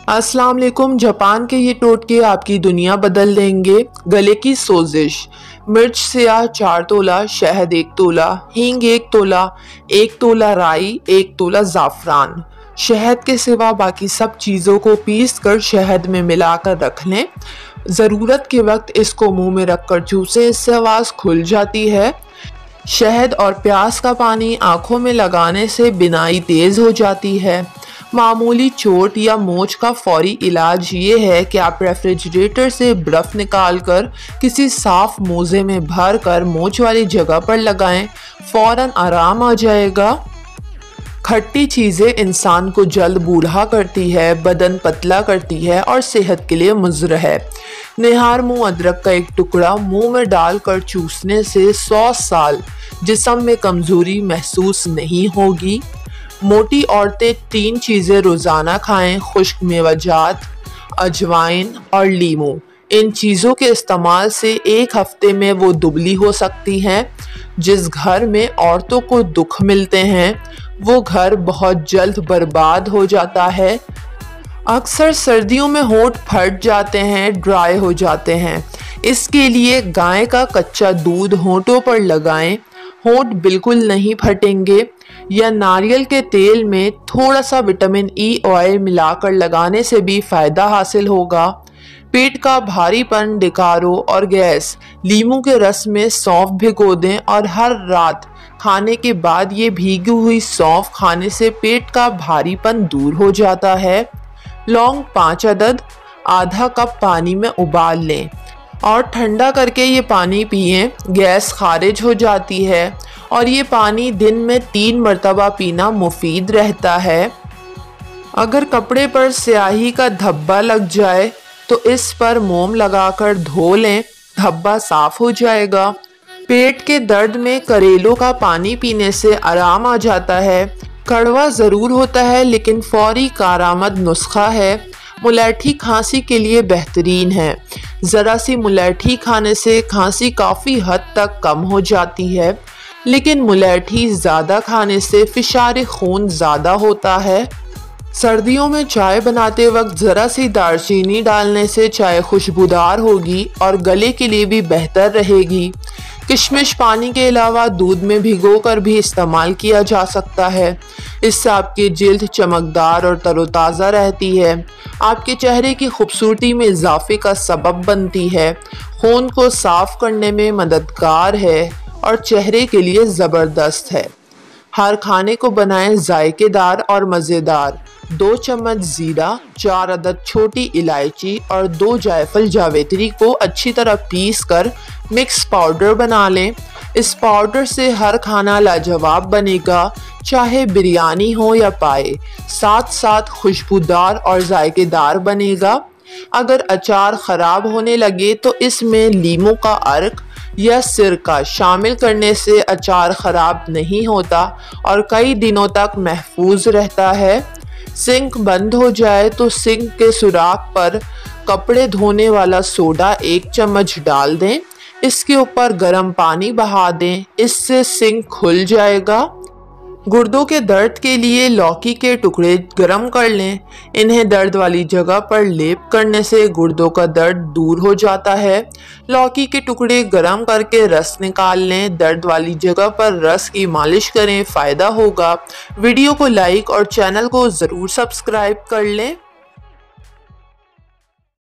अस्सलाम वालेकुम। जापान के ये टोटके आपकी दुनिया बदल देंगे। गले की सोजिश, मिर्च स्याह 4 तोला, शहद 1 तोला, हींग 1 तोला, 1 तोला राई, 1 तोला ज़ाफ़रान। शहद के सिवा बाकी सब चीज़ों को पीस कर शहद में मिलाकर रख लें। ज़रूरत के वक्त इसको मुंह में रखकर चूसें, इससे आवाज़ खुल जाती है। शहद और प्याज का पानी आँखों में लगाने से बिनाई तेज़ हो जाती है। मामूली चोट या मोच का फौरी इलाज ये है कि आप रेफ्रिजरेटर से बर्फ़ निकाल कर किसी साफ मोज़े में भर कर मोच वाली जगह पर लगाएं, फ़ौरन आराम आ जाएगा। खट्टी चीज़ें इंसान को जल्द बूढ़ा करती है, बदन पतला करती है और सेहत के लिए मुज़र है। निहार मुँह अदरक का एक टुकड़ा मुंह में डालकर चूसने से 100 साल जिस्म में कमज़ोरी महसूस नहीं होगी। मोटी औरतें 3 चीज़ें रोज़ाना खाएं: खुश्क मेवाजात, अजवाइन और लीमू। इन चीज़ों के इस्तेमाल से 1 हफ्ते में वो दुबली हो सकती हैं। जिस घर में औरतों को दुख मिलते हैं वो घर बहुत जल्द बर्बाद हो जाता है। अक्सर सर्दियों में होंठ फट जाते हैं, ड्राई हो जाते हैं। इसके लिए गाय का कच्चा दूध होंठों पर लगाएं, होंठ बिल्कुल नहीं फटेंगे। या नारियल के तेल में थोड़ा सा विटामिन ई ऑयल मिलाकर लगाने से भी फ़ायदा हासिल होगा। पेट का भारीपन, डिकारो और गैस, लीमू के रस में सौंफ भिगो दें और हर रात खाने के बाद ये भीगी हुई सौंफ खाने से पेट का भारीपन दूर हो जाता है। लौंग 5 अदद आधा कप पानी में उबाल लें और ठंडा करके ये पानी पिएं। गैस खारिज हो जाती है और ये पानी दिन में 3 मरतबा पीना मुफीद रहता है। अगर कपड़े पर स्याही का धब्बा लग जाए तो इस पर मोम लगाकर धो लें, धब्बा साफ हो जाएगा। पेट के दर्द में करेलों का पानी पीने से आराम आ जाता है। कड़वा ज़रूर होता है लेकिन फौरी कारामद नुस्खा है। मुलैठी खांसी के लिए बेहतरीन है। ज़रा सी मुलैठी खाने से खांसी काफ़ी हद तक कम हो जाती है, लेकिन मुलैठी ज़्यादा खाने से फिशार खून ज़्यादा होता है। सर्दियों में चाय बनाते वक्त ज़रा सी दालचीनी डालने से चाय खुशबूदार होगी और गले के लिए भी बेहतर रहेगी। किशमिश पानी के अलावा दूध में भिगोकर भी इस्तेमाल किया जा सकता है। इससे आपकी जिल्द चमकदार और तरोताज़ा रहती है, आपके चेहरे की खूबसूरती में इजाफे का सबब बनती है, खून को साफ करने में मददगार है और चेहरे के लिए ज़बरदस्त है। हर खाने को बनाएं जायकेदार और मज़ेदार। 2 चम्मच ज़ीरा, 4 अदद छोटी इलायची और 2 जायफल जावित्री को अच्छी तरह पीस कर मिक्स पाउडर बना लें। इस पाउडर से हर खाना लाजवाब बनेगा, चाहे बिरयानी हो या पाए। साथ साथ खुशबूदार और जायकेदार बनेगा। अगर अचार ख़राब होने लगे तो इसमें लीमू का अर्क या सिरका शामिल करने से अचार ख़राब नहीं होता और कई दिनों तक महफूज रहता है। सिंक बंद हो जाए तो सिंक के सुराख पर कपड़े धोने वाला सोडा 1 चम्मच डाल दें। इसके ऊपर गर्म पानी बहा दें, इससे सिंक खुल जाएगा। गुर्दों के दर्द के लिए लौकी के टुकड़े गर्म कर लें। इन्हें दर्द वाली जगह पर लेप करने से गुर्दों का दर्द दूर हो जाता है। लौकी के टुकड़े गर्म करके रस निकाल लें, दर्द वाली जगह पर रस की मालिश करें, फ़ायदा होगा। वीडियो को लाइक और चैनल को ज़रूर सब्सक्राइब कर लें।